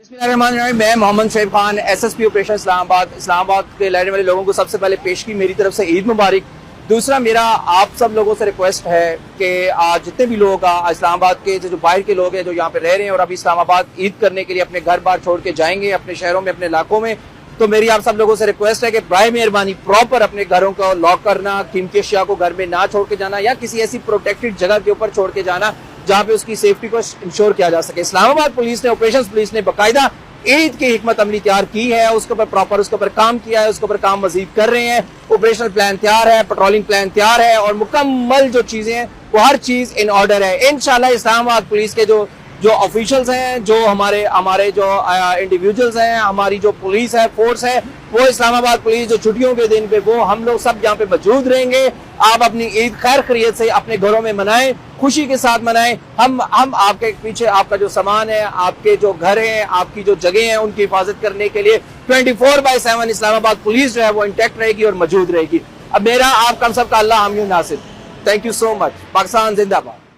बिस्मिल्लाहिर्रहमानिर्रहीम। मैं Mohammad शैब Khan, SSP operation Islamabad के लड़ने वाले लोगों को सबसे पहले पेश की मेरी तरफ से ईद मुबारक। दूसरा, मेरा आप सब लोगों से रिक्वेस्ट है कि आज जितने भी लोग इस्लामाबाद के जो बाहर के लोग हैं जो यहाँ पे रह रहे हैं और अभी इस्लामाबाद ईद करने के लिए अपने घर बार छोड़ के जाएंगे अपने शहरों में, अपने इलाकों में, तो मेरी आप सब लोगों से रिक्वेस्ट है कि बराए मेहरबानी प्रॉपर अपने घरों को लॉक करना, कीमती अशिया को घर में ना छोड़ के जाना या किसी ऐसी प्रोटेक्टेड जगह के ऊपर छोड़ के जाना जहाँ पे उसकी सेफ्टी को इंश्योर किया जा सके। इस्लामाबाद पुलिस ने, ऑपरेशन पुलिस ने बाकायदा ईद की हिकमत अमली तैयार की है, उसके ऊपर प्रॉपर उसके ऊपर काम किया है, उसके ऊपर काम मजीद कर रहे हैं। ऑपरेशनल प्लान तैयार है, पेट्रोलिंग प्लान तैयार है और मुकम्मल जो चीजें हैं वो हर चीज इन ऑर्डर है। इंशाल्लाह इस्लामाबाद पुलिस के जो ऑफिशियल्स हैं, जो हमारे जो इंडिविजुअल्स हैं, हमारी जो पुलिस है, फोर्स है, वो इस्लामाबाद पुलिस जो छुट्टियों के दिन पे वो हम लोग सब यहाँ पे मौजूद रहेंगे। आप अपनी ईद खैर खैरियत से अपने घरों में मनाएं, खुशी के साथ मनाएं। हम आपके पीछे, आपका जो सामान है, आपके जो घर हैं, आपकी जो जगह है, उनकी हिफाजत करने के लिए 24/7 इस्लामाबाद पुलिस जो है वो इंटैक्ट रहेगी और मौजूद रहेगी। अब मेरा आपका सबका अल्लाह हामी नासिर। Thank you so much. Pakistan जिंदाबाद।